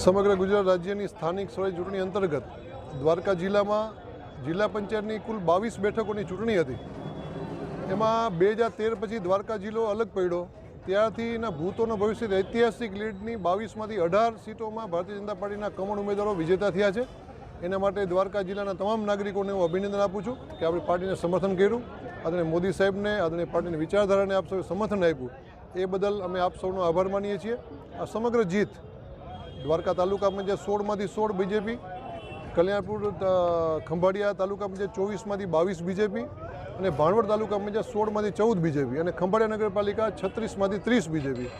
સમગ્ર ગુજરાત રાજ્યની સ્થાનિક સ્વરાજ ચૂંટણી અંતર્ગત દ્વારકા જિલ્લામાં જિલ્લા પંચાયતની કુલ 22 બેઠકોની ચૂંટણી હતી। એમાં 2013 પછી દ્વારકા જિલ્લો અલગ પડ્યો। ત્યારથીના ભૂતોનો ભવિષ્ય ઐતિહાસિક લીડની 22માંથી 18 સીટોમાં ભારતીય જનતા પાર્ટીના કમળ ઉમેદવારો વિજેતા થયા છે। એના માટે દ્વારકા જિલ્લાના તમામ નાગરિકોને હું અભિનંદન આપું છું કે આપણી પાર્ટીને સમર્થન કર્યું, આદરણીય મોદી સાહેબને, આદરણીય પાર્ટીની વિચારધારાને આપ સૌએ સમર્થન આપ્યું, એ બદલ અમે આપ સૌનો આભાર માનીએ છીએ। આ સમગ્ર જીત દ્વારકા તાલુકા પંચાયત 16માંથી 16 બીજેપી, કલ્યાણપુર ખંભાળિયા તાલુકા પંચાયત 24માંથી 22 બીજેપી અને ભાણવડ તાલુકા પંચાયત 16માંથી 14 બીજેપી અને ખંભાળિયા નગરપાલિકા 36માંથી 30 બીજેપી।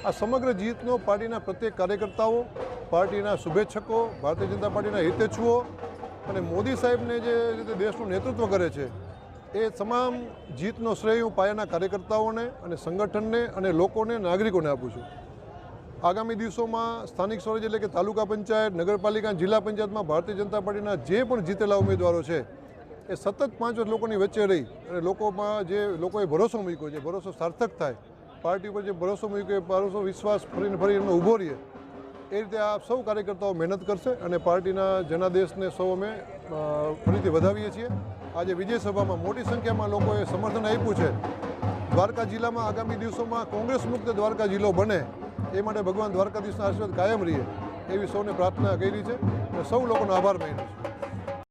આ સમગ્ર જીતનો પાર્ટીના પ્રત્યેક કાર્યકર્તાઓ, પાર્ટીના શુભેચ્છકો, ભારતીય જનતા પાર્ટીના હિતેચ્છુઓ અને મોદી સાહેબને જે રીતે દેશનું નેતૃત્વ કરે છે એ તમામ જીતનો શ્રેય હું પાયાના કાર્યકર્તાઓને અને સંગઠનને અને લોકોને, નાગરિકોને આપું છું। આગામી દિવસોમાં સ્થાનિક સ્વરાજ એટલે કે તાલુકા પંચાયત, નગરપાલિકા, જિલ્લા પંચાયતમાં ભારતીય જનતા પાર્ટીના જે પણ જીતેલા ઉમેદવારો છે એ સતત 5 વર્ષ લોકોની વચ્ચે રહી અને લોકોમાં જે લોકોએ ભરોસો મૂક્યો છે, ભરોસો સાર્થક થાય, પાર્ટી ઉપર જે ભરોસો મૂક્યો એ ભરોસો વિશ્વાસ ફરી એમનો ઊભો રહે, એ રીતે આ સૌ કાર્યકર્તાઓ મહેનત કરશે અને પાર્ટીના જનાદેશને સૌ અમે ફરીથી વધાવીએ છીએ। આજે વિજય સભામાં મોટી સંખ્યામાં લોકોએ સમર્થન આપ્યું છે। દ્વારકા જિલ્લામાં આગામી દિવસોમાં કોંગ્રેસ મુક્ત દ્વારકા જિલ્લો બને એ માટે ભગવાન દ્વારકાધીશના આશીર્વાદ કાયમ રહે એવી સૌને પ્રાર્થના કરી છે અને સૌ લોકોનો આભાર માન્યો છે।